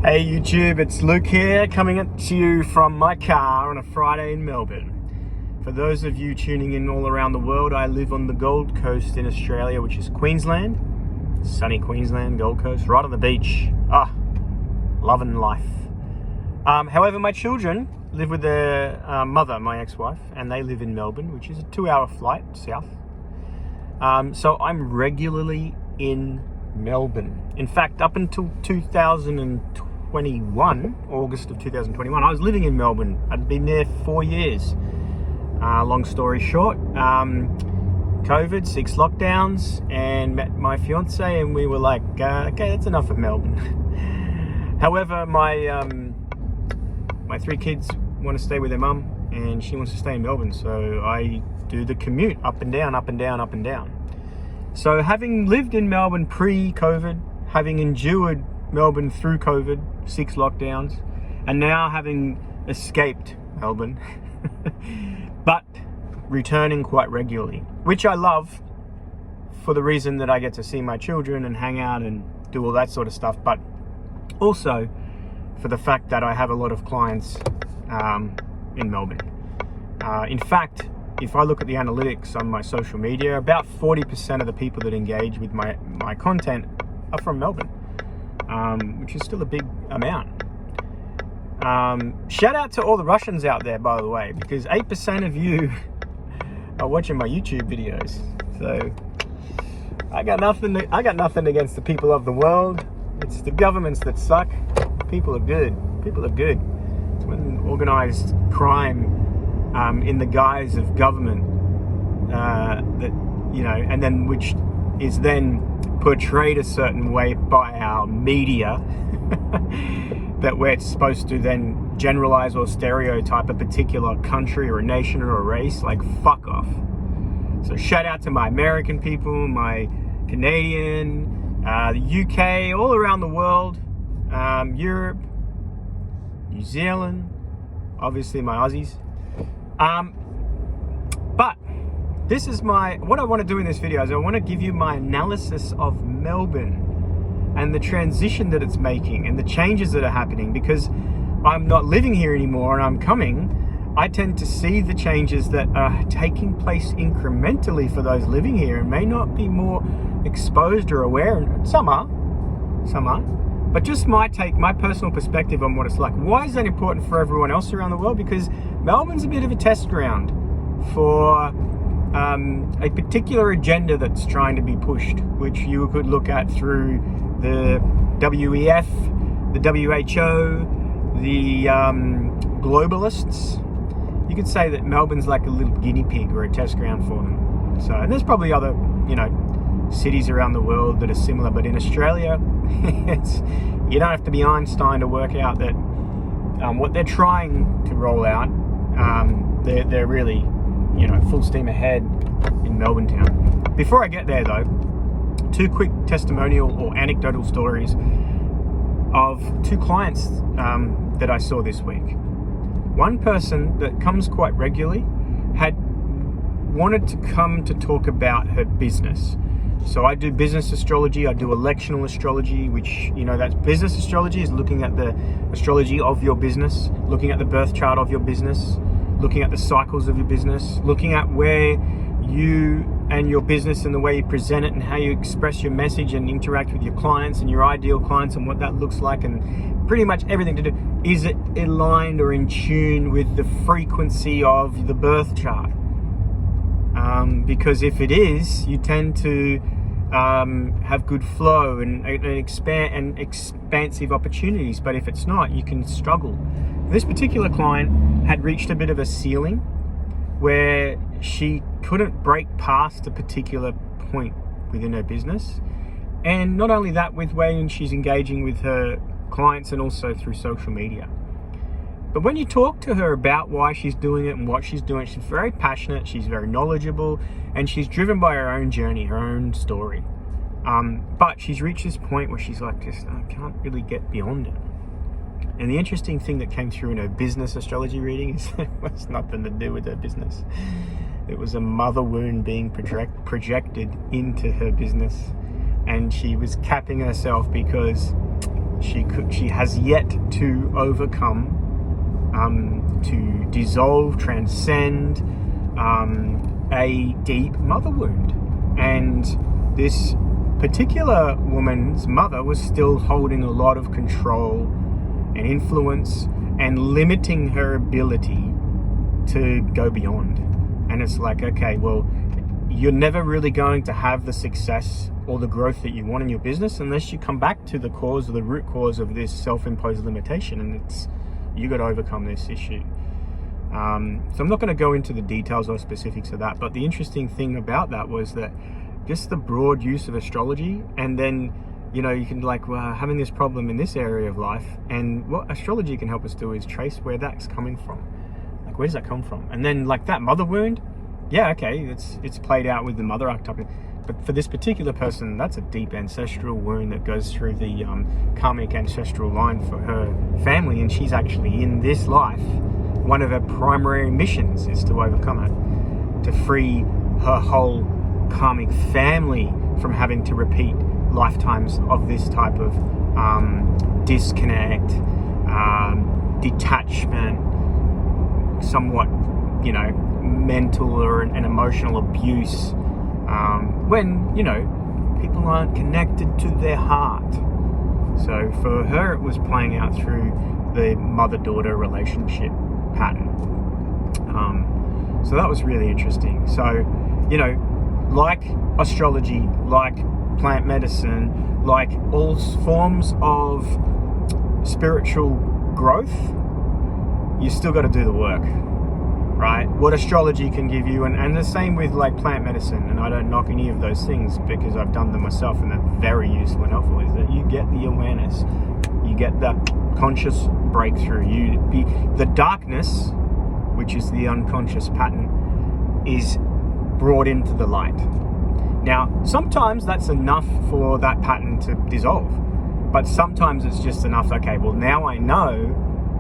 Hey YouTube, it's Luke here, coming at you from my car on a Friday in Melbourne. For those of you tuning in all around the world, I live on the Gold Coast in Australia, which is Queensland. Sunny Queensland, Gold Coast, right on the beach. Loving life. However, my children live with their mother, my ex-wife, and they live in Melbourne, which is a 2-hour flight south. So I'm regularly in Melbourne. In fact, up until 2021, August of 2021, I was living in Melbourne. I'd been there 4 years. Long story short, COVID, 6 lockdowns, and met my fiance, and we were like, okay, that's enough of Melbourne. However, my 3 kids want to stay with their mum, and she wants to stay in Melbourne, so I do the commute up and down, up and down, up and down. So having lived in Melbourne pre-COVID, having endured Melbourne through COVID, 6 lockdowns, and now having escaped Melbourne, but returning quite regularly, which I love for the reason that I get to see my children and hang out and do all that sort of stuff, but also for the fact that I have a lot of clients in Melbourne. In fact, if I look at the analytics on my social media, about 40% of the people that engage with my content are from Melbourne, which is still a big amount. Shout out to all the Russians out there, by the way, because 8% of you are watching my YouTube videos. So I got nothing against the people of the world. It's the governments that suck. People are good. People are good. It's when organized crime in the guise of government that, you know, and then which is then portrayed a certain way by our media that we're supposed to then generalize or stereotype a particular country or a nation or a race. Like, fuck off. So shout out to my American people, my Canadian, the UK, all around the world, Europe, New Zealand, obviously my Aussies. But this is what I want to do in this video is I want to give you my analysis of Melbourne and the transition that it's making and the changes that are happening, because I'm not living here anymore and I'm coming. I tend to see the changes that are taking place incrementally for those living here and may not be more exposed or aware. And some are. But just my personal perspective on what it's like. Why is that important for everyone else around the world? Because Melbourne's a bit of a test ground for a particular agenda that's trying to be pushed, which you could look at through the WEF, the WHO, the globalists. You could say that Melbourne's like a little guinea pig or a test ground for them. So, and there's probably other, cities around the world that are similar, but in Australia, you don't have to be Einstein to work out that what they're trying to roll out, they're really, full steam ahead in Melbourne town. Before I get there though, 2 quick testimonial or anecdotal stories of 2 clients that I saw this week. One person that comes quite regularly had wanted to come to talk about her business. So I do business astrology, I do electional astrology, which, that's business astrology is looking at the astrology of your business, looking at the birth chart of your business, looking at the cycles of your business, looking at where you and your business and the way you present it and how you express your message and interact with your clients and your ideal clients and what that looks like, and pretty much everything to do. Is it aligned or in tune with the frequency of the birth chart? Because if it is, you tend to have good flow and expansive opportunities. But if it's not, you can struggle. This particular client had reached a bit of a ceiling where she couldn't break past a particular point within her business. And not only that, with when she's engaging with her clients and also through social media. But when you talk to her about why she's doing it and what she's doing, she's very passionate, she's very knowledgeable, and she's driven by her own journey, her own story. But she's reached this point where she's like, I can't really get beyond it. And the interesting thing that came through in her business astrology reading is it was nothing to do with her business. It was a mother wound being projected into her business. And she was capping herself because she has yet to overcome, to dissolve, transcend a deep mother wound. And this particular woman's mother was still holding a lot of control and influence and limiting her ability to go beyond. And it's like, okay, well, you're never really going to have the success or the growth that you want in your business unless you come back to the cause or the root cause of this self-imposed limitation, and it's you got to overcome this issue. So I'm not going to go into the details or specifics of that, but the interesting thing about that was that just the broad use of astrology, and then you can like, well, having this problem in this area of life, and what astrology can help us do is trace where that's coming from. Like, where does that come from? And then like that mother wound, yeah, okay, it's played out with the mother archetype, but for this particular person, that's a deep ancestral wound that goes through the karmic ancestral line for her family, and she's actually in this life, one of her primary missions is to overcome it, to free her whole karmic family from having to repeat lifetimes of this type of disconnect, detachment, somewhat, mental or an emotional abuse, when, people aren't connected to their heart. So for her, it was playing out through the mother-daughter relationship pattern. So that was really interesting. So, like astrology, like plant medicine, like all forms of spiritual growth, you still got to do the work, right? What astrology can give you, and the same with like plant medicine, and I don't knock any of those things because I've done them myself and they're very useful and helpful, is that you get the awareness, you get the conscious breakthrough, the darkness, which is the unconscious pattern, is brought into the light. Now, sometimes that's enough for that pattern to dissolve, but sometimes it's just enough, okay, well, now I know,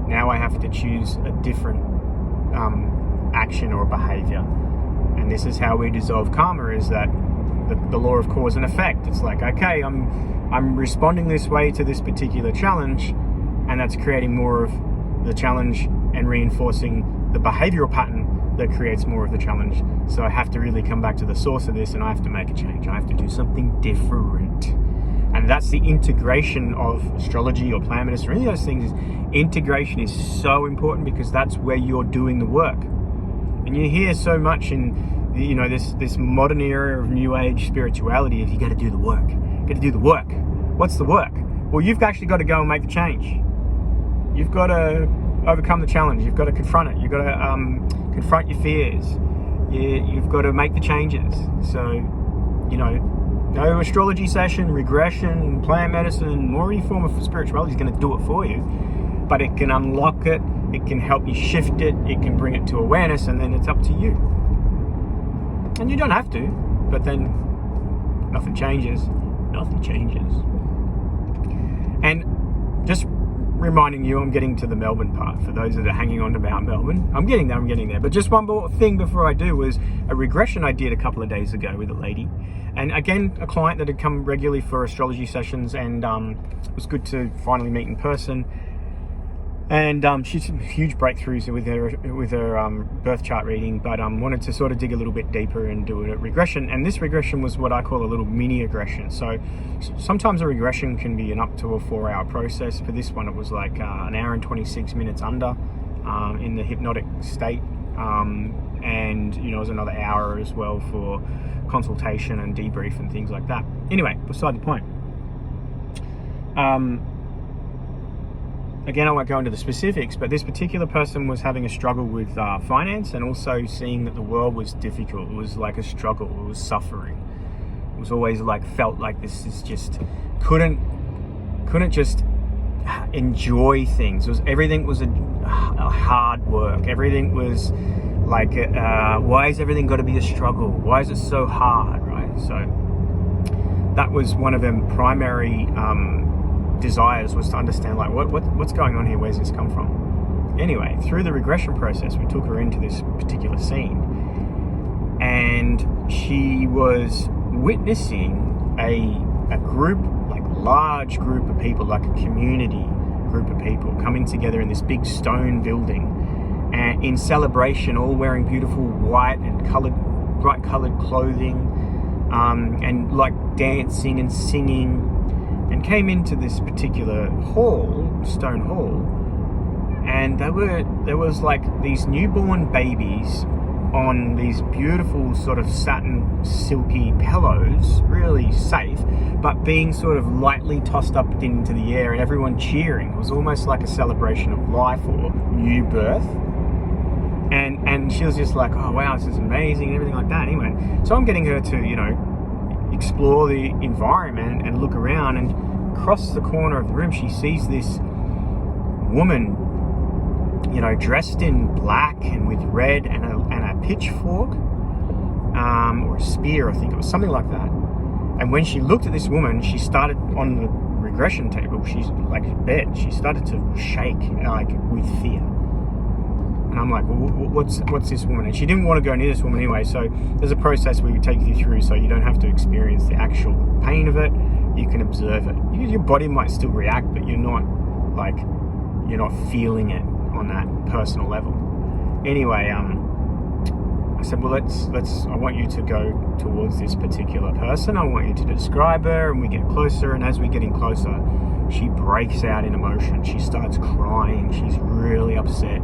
now I have to choose a different action or behavior. And this is how we dissolve karma, is that the law of cause and effect. It's like, okay, I'm responding this way to this particular challenge, and that's creating more of the challenge and reinforcing the behavioral pattern that creates more of the challenge. So I have to really come back to the source of this, and I have to make a change. I have to do something different. And that's the integration of astrology or plant medicine, or any of those things. Integration is so important because that's where you're doing the work. And you hear so much in, this modern era of new age spirituality, of you got to do the work. You got to do the work. What's the work? Well, you've actually got to go and make the change. You've got to overcome the challenge. You've got to confront it. You've got to confront your fears. You've got to make the changes. So, no astrology session, regression, plant medicine, or any form of spirituality is going to do it for you. But it can unlock it. It can help you shift it. It can bring it to awareness, and then it's up to you. And you don't have to, but then nothing changes. Nothing changes. And just reminding you, I'm getting to the Melbourne part for those that are hanging on to Mount Melbourne. I'm getting there. But just one more thing before I do was a regression I did a couple of days ago with a lady. And again, a client that had come regularly for astrology sessions, and it was good to finally meet in person. And she's had huge breakthroughs with her birth chart reading, but wanted to sort of dig a little bit deeper and do a regression. And this regression was what I call a little mini regression. So sometimes a regression can be an up to a 4-hour process. For this one, it was like an hour and 26 minutes under in the hypnotic state. And it was another hour as well for consultation and debrief and things like that. Anyway, beside the point. Again, I won't go into the specifics, but this particular person was having a struggle with finance, and also seeing that the world was difficult. It was like a struggle. It was suffering. It was always like, felt like this is just couldn't just enjoy things. Everything was a hard work. Everything was like, why is everything got to be a struggle? Why is it so hard, right? So that was one of them primary desires, was to understand like what's going on here, where's this come from. Anyway, through the regression process, we took her into this particular scene, and she was witnessing a group, like large group of people, like a community group of people coming together in this big stone building, and in celebration, all wearing beautiful white and bright colored clothing, and like dancing and singing, and came into this particular stone hall, and there was like these newborn babies on these beautiful sort of satin silky pillows, really safe, but being sort of lightly tossed up into the air, and everyone cheering. It was almost like a celebration of life or new birth. And she was just like, oh wow, this is amazing, and everything like that. Anyway, so I'm getting her to, explore the environment and look around, and across the corner of the room she sees this woman, dressed in black and with red and a pitchfork, or a spear, I think it was something like that. And when she looked at this woman, she started on the regression table, she's like bed, she started to shake like with fear. And I'm like, well, what's this woman? And she didn't want to go near this woman anyway. So there's a process we would take you through, so you don't have to experience the actual pain of it. You can observe it. Your body might still react, but you're not feeling it on that personal level. Anyway, I said, well, I want you to go towards this particular person. I want you to describe her, and we get closer. And as we're getting closer, she breaks out in emotion. She starts crying. She's really upset.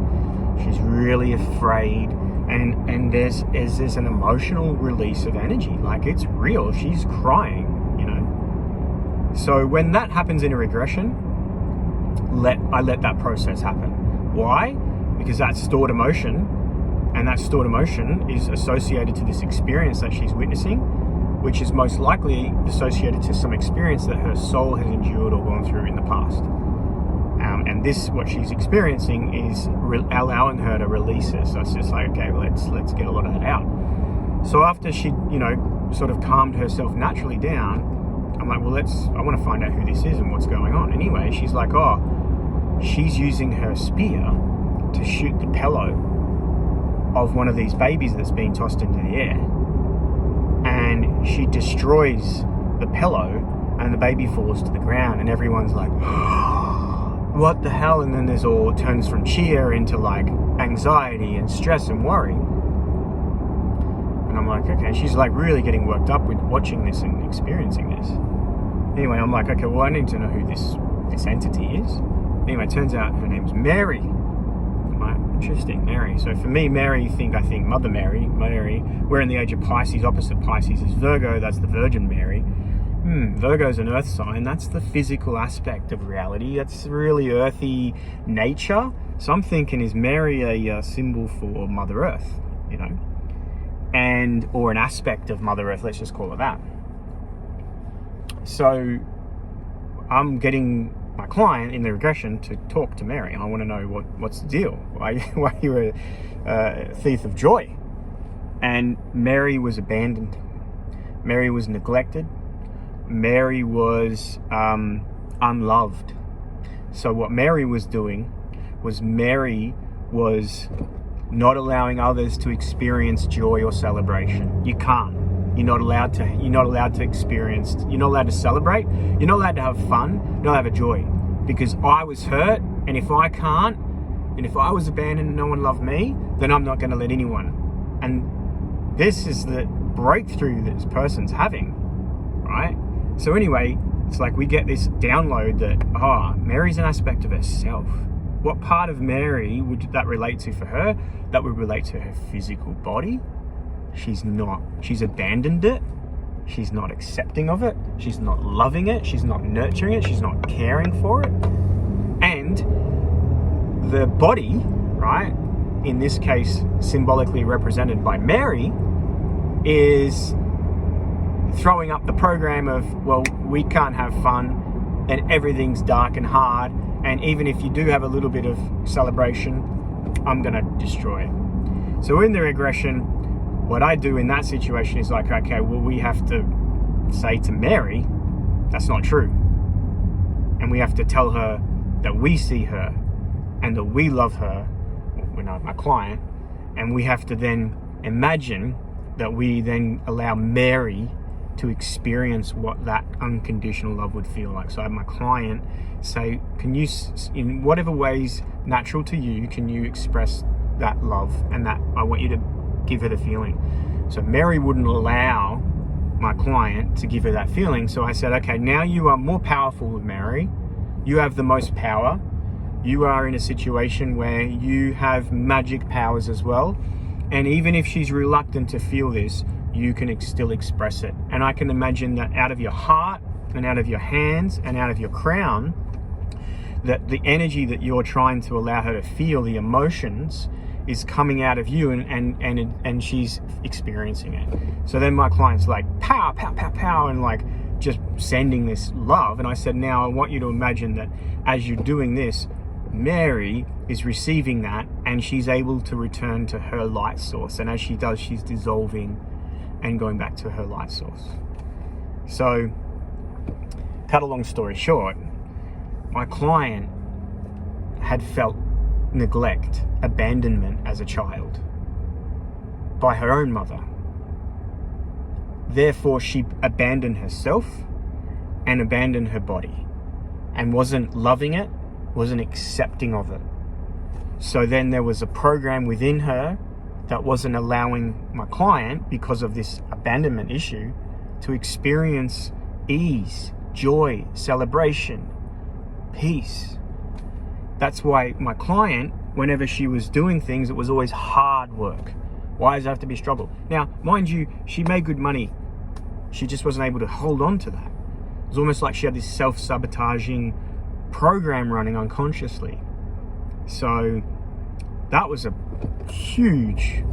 She's really afraid. And there's an emotional release of energy. Like, it's real. She's crying, So when that happens in a regression, I let that process happen. Why? Because that's stored emotion, and that stored emotion is associated to this experience that she's witnessing, which is most likely associated to some experience that her soul has endured or gone through in the past. And this, what she's experiencing, is allowing her to release it. So it's just like, okay, let's get a lot of that out. So after she, sort of calmed herself naturally down, I'm like, well, I want to find out who this is and what's going on. Anyway, she's like, she's using her spear to shoot the pillow of one of these babies that's being tossed into the air. And she destroys the pillow, and the baby falls to the ground, and everyone's like, what the hell? And then it turns from cheer into like anxiety and stress and worry. And I'm like, okay. She's like really getting worked up with watching this and experiencing this. Anyway, I'm like, okay, well, I need to know who this entity is. Anyway, it turns out her name's Mary. Right, interesting, Mary. So for me, Mary, I think Mother Mary. We're in the age of Pisces. Opposite Pisces is Virgo. That's the Virgin Mary. Virgo's an earth sign. That's the physical aspect of reality. That's really earthy nature. So I'm thinking, is Mary a symbol for Mother Earth, or an aspect of Mother Earth, let's just call it that. So I'm getting my client in the regression to talk to Mary. I want to know what's the deal. Why you're a thief of joy. And Mary was abandoned. Mary was neglected. Mary was unloved. So what Mary was doing was not allowing others to experience joy or celebration. You can't. You're not allowed to experience. You're not allowed to celebrate. You're not allowed to have fun. You're not allowed to have joy. Because I was hurt, and if I can't, and if I was abandoned and no one loved me, then I'm not going to let anyone. And this is the breakthrough that this person's having, right? So anyway, it's like we get this download that, Mary's an aspect of herself. What part of Mary would that relate to for her? That would relate to her physical body. She's abandoned it. She's not accepting of it. She's not loving it. She's not nurturing it. She's not caring for it. And the body, right, in this case symbolically represented by Mary, is throwing up the program of, well, we can't have fun, and everything's dark and hard, and even if you do have a little bit of celebration, I'm going to destroy it. So in the regression, what I do in that situation is like, okay, well, we have to say to Mary, that's not true. And we have to tell her that we see her and that we love her, my client, and we have to then imagine that we then allow Mary to experience what that unconditional love would feel like. So I had my client say, can you, in whatever ways natural to you, can you express that love, and that I want you to give her the feeling. So Mary wouldn't allow my client to give her that feeling. So I said, okay, now you are more powerful, Mary. You have the most power. You are in a situation where you have magic powers as well. And even if she's reluctant to feel this, you can still express it. And I can imagine that out of your heart and out of your hands and out of your crown, that the energy that you're trying to allow her to feel, the emotions, is coming out of you, and she's experiencing it. So then my client's like, pow, pow, pow, pow, and like just sending this love. And I said, now I want you to imagine that as you're doing this, Mary is receiving that, and she's able to return to her light source. And as she does, she's dissolving and going back to her light source. So, cut a long story short, my client had felt neglect, abandonment as a child by her own mother. Therefore, she abandoned herself and abandoned her body, and wasn't loving it, wasn't accepting of it. So then there was a program within her that wasn't allowing my client, because of this abandonment issue, to experience ease, joy, celebration, peace. That's why my client, whenever she was doing things, it was always hard work. Why does it have to be struggle? Now, mind you, she made good money. She just wasn't able to hold on to that. It was almost like she had this self-sabotaging program running unconsciously. So that was a huge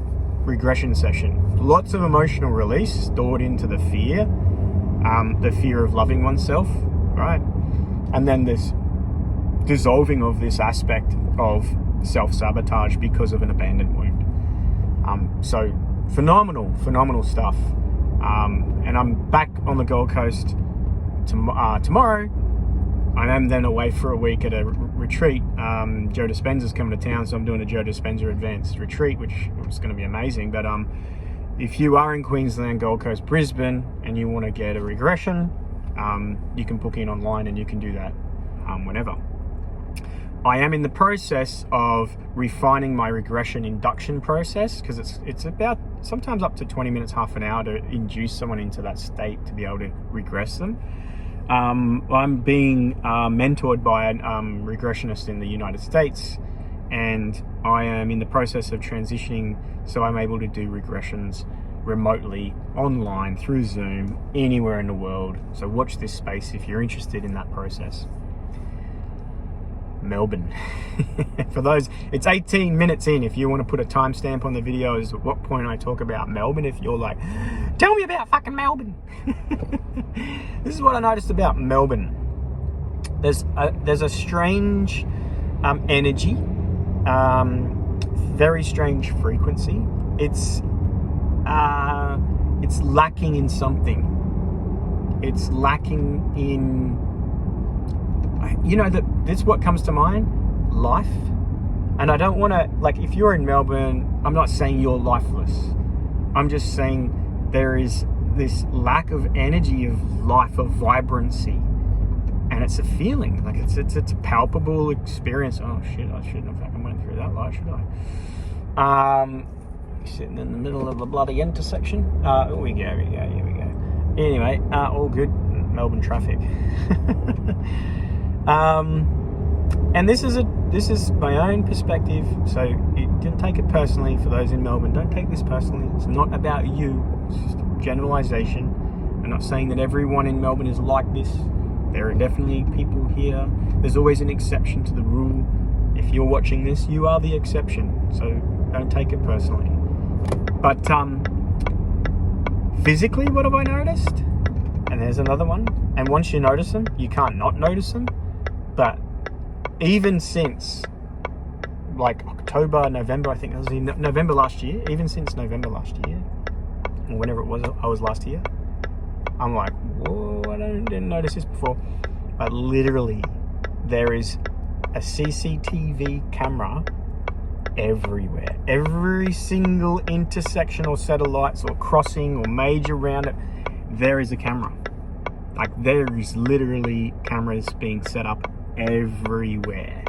regression session. Lots of emotional release stored into the fear of loving oneself, right? And then this dissolving of this aspect of self-sabotage because of an abandoned wound. So phenomenal stuff. And I'm back on the Gold Coast tomorrow. I am then away for a week at a retreat. Joe Dispenza's coming to town, so I'm doing a Joe Dispenza advanced retreat, which is going to be amazing. But if you are in Queensland, Gold Coast, Brisbane, and you want to get a regression, you can book in online, and you can do that whenever. I am in the process of refining my regression induction process, because it's about sometimes up to 20 minutes, half an hour to induce someone into that state to be able to regress them. I'm being mentored by a regressionist in the United States, and I am in the process of transitioning so I'm able to do regressions remotely, online, through Zoom, anywhere in the world. So watch this space if you're interested in that process. Melbourne. For those, it's 18 minutes in. If you want to put a timestamp on the video as at what point I talk about Melbourne, if you're like, tell me about fucking Melbourne. This is what I noticed about Melbourne. There's a strange energy, very strange frequency. It's lacking in something. It's lacking in, this is what comes to mind, life. And I don't want to, like, if you're in Melbourne, I'm not saying you're lifeless. I'm just saying there is this lack of energy, of life, of vibrancy. And it's a feeling, like it's a palpable experience. Oh shit, I shouldn't have fucking went through that light, should I? Sitting in the middle of the bloody intersection. Here we go. Anyway, all good. Melbourne traffic. And this is my own perspective, so don't take it personally. For those in Melbourne, don't take this personally. It's not about you. It's just a generalization. I'm not saying that everyone in Melbourne is like this. There are definitely people here. There's always an exception to the rule. If you're watching this, you are the exception, so don't take it personally. But physically, what have I noticed? And there's another one. And once you notice them, you can't not notice them. But even since like October, November, I think it was in November last year, even since November last year, or whenever it was I was last here, I'm like, whoa, I didn't notice this before. But literally, there is a CCTV camera everywhere. Every single intersection or set of lights or crossing or major roundabout, there is a camera. Like, there is literally cameras being set up everywhere.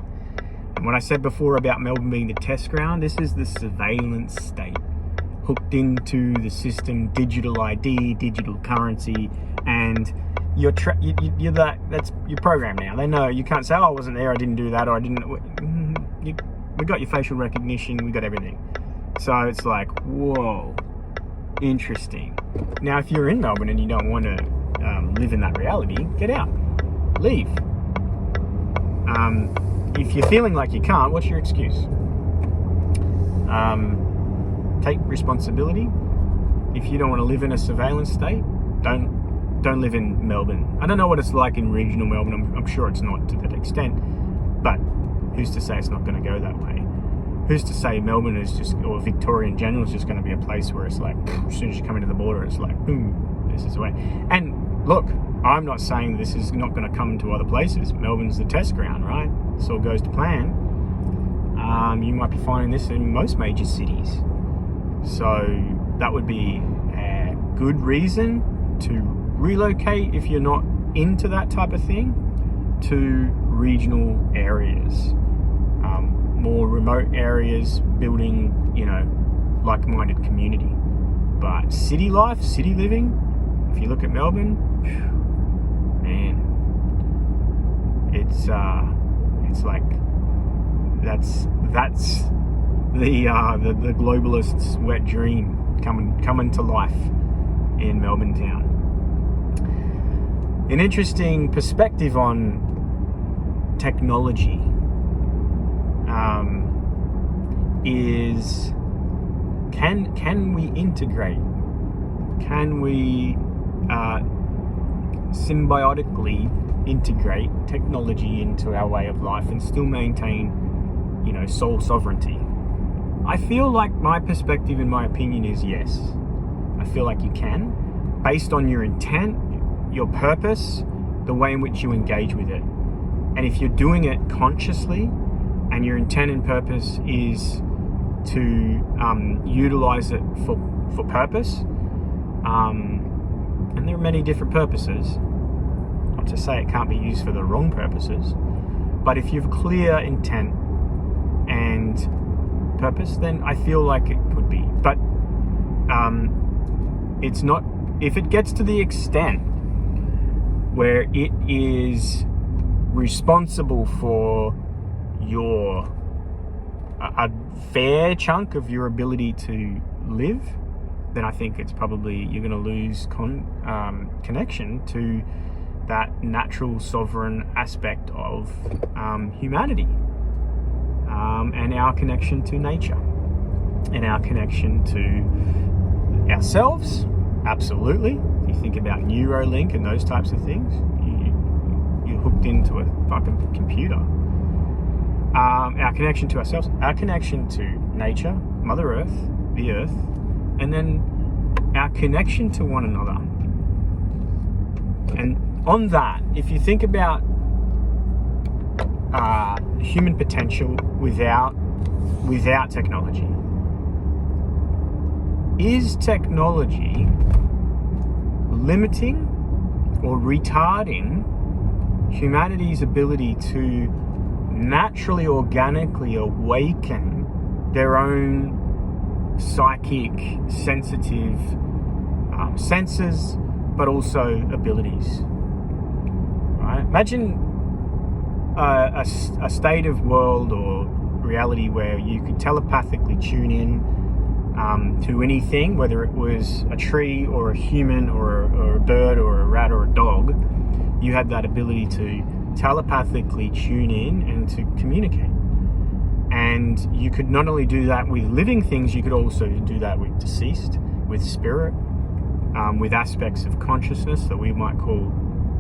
And what I said before about Melbourne being the test ground, this is the surveillance state, hooked into the system, digital ID, digital currency, and you're that's your program now. They know. You can't say, oh, I wasn't there, I didn't do that, or I didn't. We got your facial recognition, we got everything. So it's like, whoa, interesting. Now, if you're in Melbourne and you don't want to live in that reality, get out, leave. If you're feeling like you can't, what's your excuse? Take responsibility. If you don't want to live in a surveillance state, don't live in Melbourne. I don't know what it's like in regional Melbourne. I'm sure it's not to that extent, but who's to say it's not going to go that way? Who's to say Melbourne is just, or Victoria in general, is just going to be a place where it's like, as soon as you come into the border, it's like, boom, this is the way. And look, I'm not saying this is not going to come to other places. Melbourne's the test ground, right? This all goes to plan. You might be finding this in most major cities. So that would be a good reason to relocate if you're not into that type of thing to regional areas, more remote areas, building, like-minded community. But city life, city living, if you look at Melbourne, man, it's like that's the globalist's wet dream coming to life in Melbourne town. An interesting perspective on technology is can we integrate? Can we symbiotically integrate technology into our way of life and still maintain, sole sovereignty? I feel like my perspective, in my opinion, is yes. I feel like you can, based on your intent, your purpose, the way in which you engage with it. And if you're doing it consciously and your intent and purpose is to utilize it for purpose, and there are many different purposes, not to say it can't be used for the wrong purposes, but if you've clear intent and purpose, then I feel like it could be. But it's not, if it gets to the extent where it is responsible for a fair chunk of your ability to live, then I think it's probably, you're going to lose connection to that natural sovereign aspect of humanity, and our connection to nature and our connection to ourselves. Absolutely. You think about Neuralink and those types of things, you're hooked into a fucking computer. Our connection to ourselves, our connection to nature, Mother Earth, the Earth, and then our connection to one another. And on that, if you think about human potential without technology, is technology limiting or retarding humanity's ability to naturally, organically awaken their own psychic, sensitive senses, but also abilities? Right? Imagine a state of world or reality where you could telepathically tune in to anything, whether it was a tree or a human or a bird or a rat or a dog. You had that ability to telepathically tune in and to communicate. And you could not only do that with living things, you could also do that with deceased, with spirit, with aspects of consciousness that we might call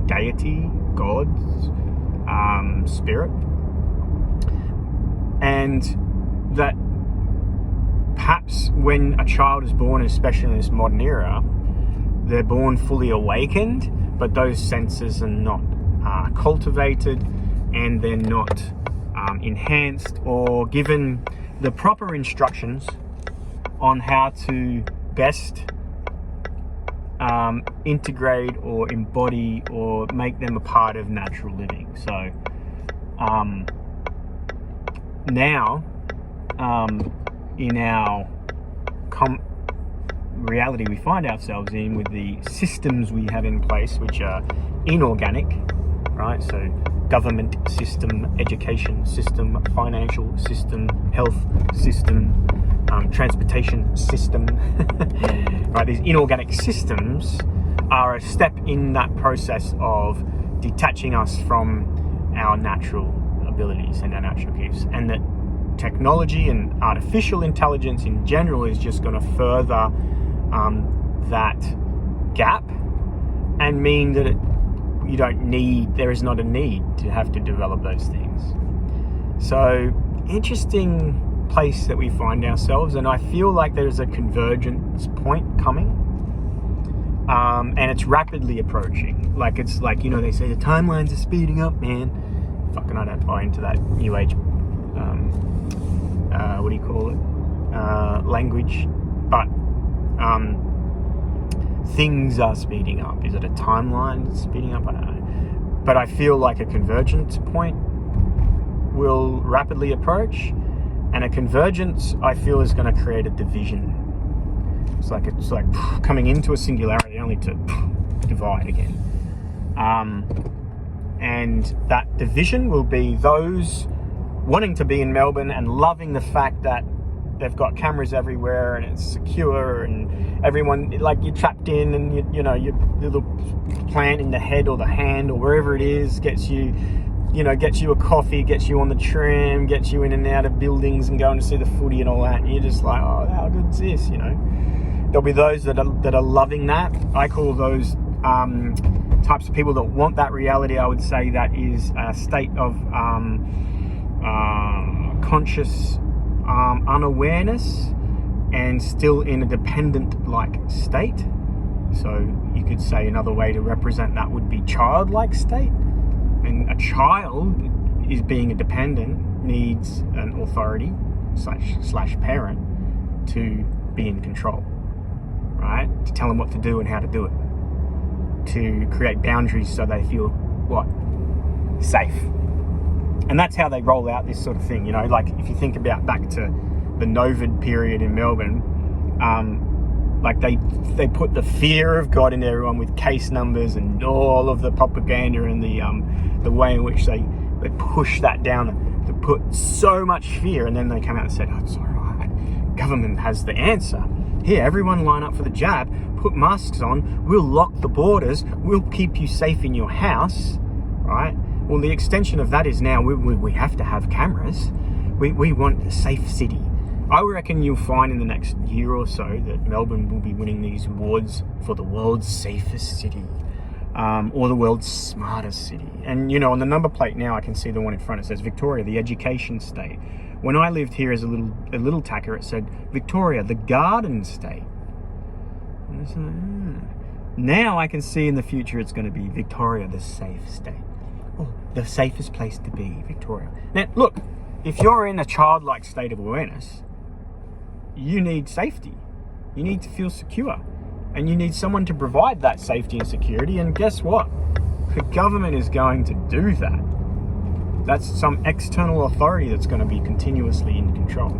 deity, gods, spirit. And that perhaps when a child is born, especially in this modern era, they're born fully awakened, but those senses are not cultivated, and they're not enhanced or given the proper instructions on how to best integrate or embody or make them a part of natural living. So now in our reality we find ourselves in, with the systems we have in place, which are inorganic, right? So government system, education system, financial system, health system, transportation system, right? These inorganic systems are a step in that process of detaching us from our natural abilities and our natural gifts, and that technology and artificial intelligence in general is just going to further that gap and mean that there is not a need to have to develop those things. So interesting place that we find ourselves, and I feel like there's a convergence point coming, and it's rapidly approaching. Like, it's like, they say the timelines are speeding up, man. Fucking, I don't buy into that new age what do you call it, language, but things are speeding up. Is it a timeline that's speeding up? I don't know, but I feel like a convergence point will rapidly approach, and a convergence, I feel, is going to create a division. It's like coming into a singularity only to divide again, and that division will be those wanting to be in Melbourne and loving the fact that they've got cameras everywhere and it's secure, and everyone, like, you're trapped in, and your little plant in the head or the hand or wherever it is gets you a coffee, gets you on the tram, gets you in and out of buildings and going to see the footy and all that, and you're just like, oh, how good is this? There'll be those that are loving that. I call those types of people that want that reality. I would say that is a state of conscious unawareness and still in a dependent-like state. So you could say another way to represent that would be childlike state. And a child is being a dependent, needs an authority slash parent to be in control, right? To tell them what to do and how to do it. To create boundaries so they feel safe. And that's how they roll out this sort of thing, like if you think about back to the Novid period in Melbourne, like they put the fear of God into everyone with case numbers and all of the propaganda and the way in which they push that down to put so much fear, and then they come out and said, oh, it's all right, government has the answer. Here, everyone line up for the jab, put masks on, we'll lock the borders, we'll keep you safe in your house, right? Well, the extension of that is now we have to have cameras. We want a safe city. I reckon you'll find in the next year or so that Melbourne will be winning these awards for the world's safest city, or the world's smartest city. And on the number plate now, I can see the one in front. It says Victoria, the education state. When I lived here as a little tacker, it said Victoria, the garden state. And it's like, Now I can see in the future it's going to be Victoria, the safe state. Oh, the safest place to be, Victoria. Now, look, if you're in a childlike state of awareness, you need safety. You need to feel secure. And you need someone to provide that safety and security. And guess what? The government is going to do that. That's some external authority that's going to be continuously in control.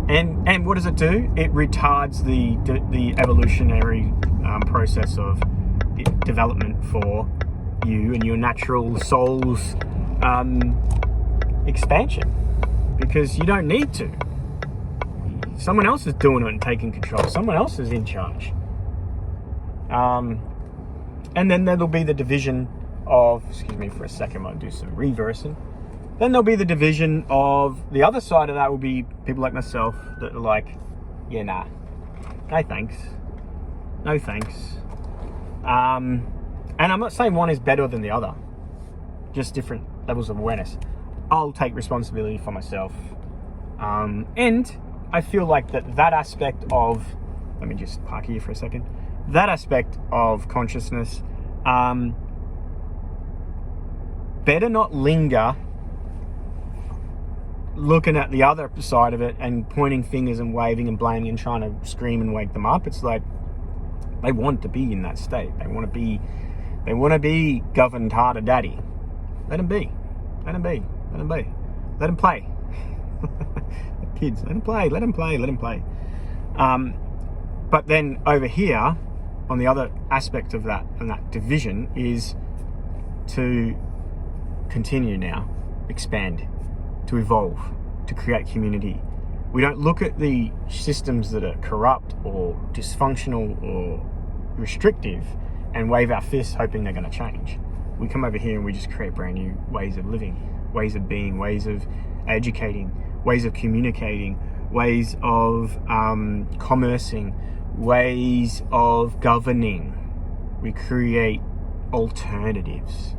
And what does it do? It retards the evolutionary process of development for you and your natural soul's expansion, because you don't need to. Someone else is doing it and taking control. Someone else is in charge. And then there'll be the division of, excuse me for a second, I'll do some reversing. Then there'll be the division of, the other side of that will be people like myself that are like, yeah, nah, no thanks. No thanks. And I'm not saying one is better than the other, just different levels of awareness. I'll take responsibility for myself. And I feel like that aspect of, let me just park here for a second. That aspect of consciousness, better not linger looking at the other side of it and pointing fingers and waving and blaming and trying to scream and wake them up. It's like they want to be in that state. They want to be governed harder daddy. Let them be. Let them be. Let them be. Let them play. Kids, let them play. Let them play. Let them play. But then over here, on the other aspect of that, and that division, is to continue now, expand, to evolve, to create community. We don't look at the systems that are corrupt or dysfunctional or restrictive and wave our fists hoping they're going to change. We come over here and we just create brand new ways of living, ways of being, ways of educating, ways of communicating, ways of commercing, ways of governing. We create alternatives.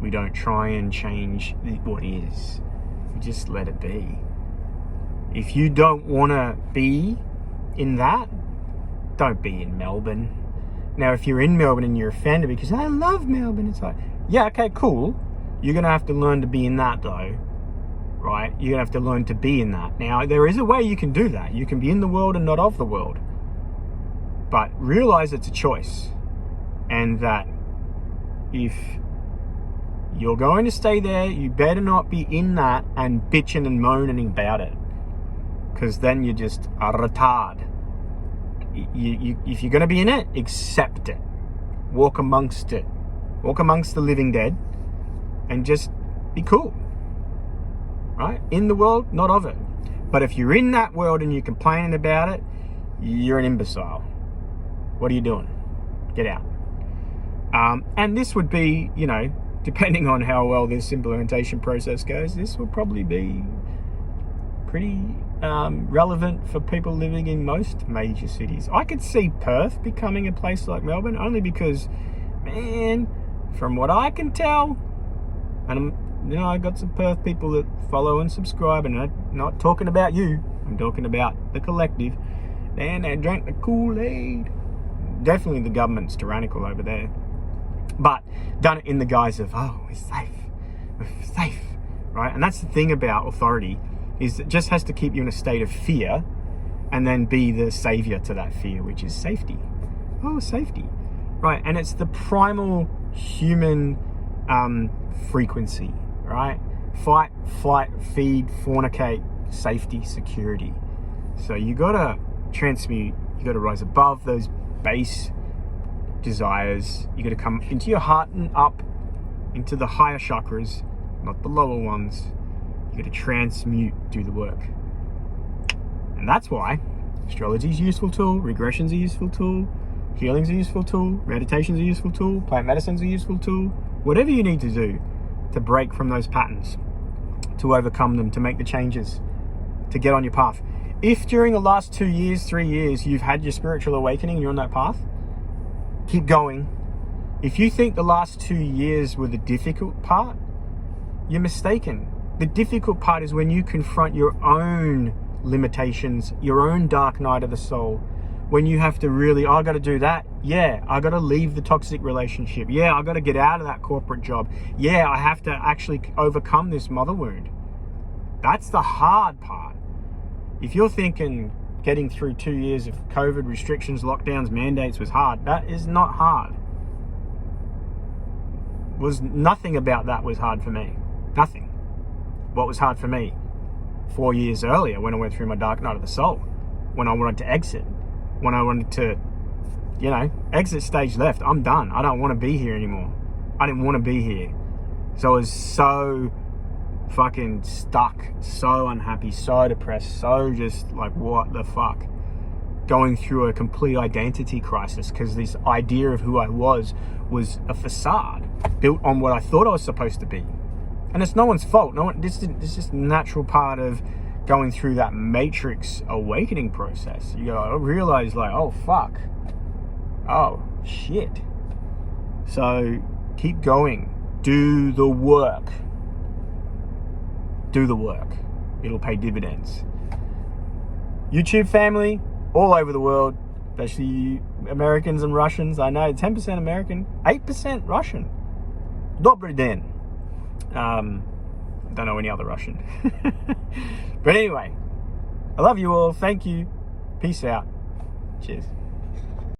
We don't try and change what is. We just let it be. If you don't want to be in that, don't be in Melbourne. Now, if you're in Melbourne and you're offended because I love Melbourne, it's like, yeah, okay, cool. You're going to have to learn to be in that though, right? You're going to have to learn to be in that. Now, there is a way you can do that. You can be in the world and not of the world. But realize it's a choice. And that if you're going to stay there, you better not be in that and bitching and moaning about it. Because then you're just a retard. If you're going to be in it, accept it. Walk amongst it. Walk amongst the living dead. And just be cool. Right? In the world, not of it. But if you're in that world and you're complaining about it, you're an imbecile. What are you doing? Get out. And this would be, you know, depending on how well this implementation process goes, this will probably be pretty relevant for people living in most major cities. I could see Perth becoming a place like Melbourne only because, man, from what I can tell, and you know, I got some Perth people that follow and subscribe, and I'm not talking about you, I'm talking about the collective. Man, they drank the Kool-Aid. Definitely the government's tyrannical over there. But done it in the guise of, oh, we're safe, right? And that's the thing about authority, is it just has to keep you in a state of fear and then be the savior to that fear, which is safety. Oh, safety, right? And it's the primal human frequency, right? Fight, flight, feed, fornicate, safety, security. So you gotta transmute, you gotta rise above those base desires. You got to come into your heart and up into the higher chakras, not the lower ones. You got to transmute, do the work. And that's why astrology is a useful tool, regression's a useful tool, healing's a useful tool, meditation's a useful tool, plant medicine's a useful tool. Whatever you need to do to break from those patterns, to overcome them, to make the changes, to get on your path. If during the last 2 years, 3 years, you've had your spiritual awakening and you're on that path, keep going. If you think the last 2 years were the difficult part, you're mistaken. The difficult part is when you confront your own limitations, your own dark night of the soul, when you have to really, I got to do that. Yeah, I got to leave the toxic relationship. Yeah, I got to get out of that corporate job. Yeah, I have to actually overcome this mother wound. That's the hard part. If you're thinking getting through 2 years of COVID restrictions, lockdowns, mandates was hard, that is not hard. Nothing about that was hard for me. Nothing. What was hard for me 4 years earlier, when I went through my dark night of the soul, when I wanted to exit, when I wanted to, you know, exit stage left. I'm done. I don't want to be here anymore. I didn't want to be here. So I was so fucking stuck, so unhappy, so depressed, so just like, what the fuck? Going through a complete identity crisis because this idea of who I was a facade built on what I thought I was supposed to be. And it's no one's fault. This is just a natural part of going through that matrix awakening process. You gotta realize, like, oh fuck, oh shit. So keep going, do the work. Do the work. It'll pay dividends. YouTube family all over the world, especially Americans and Russians. I know 10% American, 8% Russian. Dobry den. I don't know any other Russian. But anyway, I love you all. Thank you. Peace out. Cheers.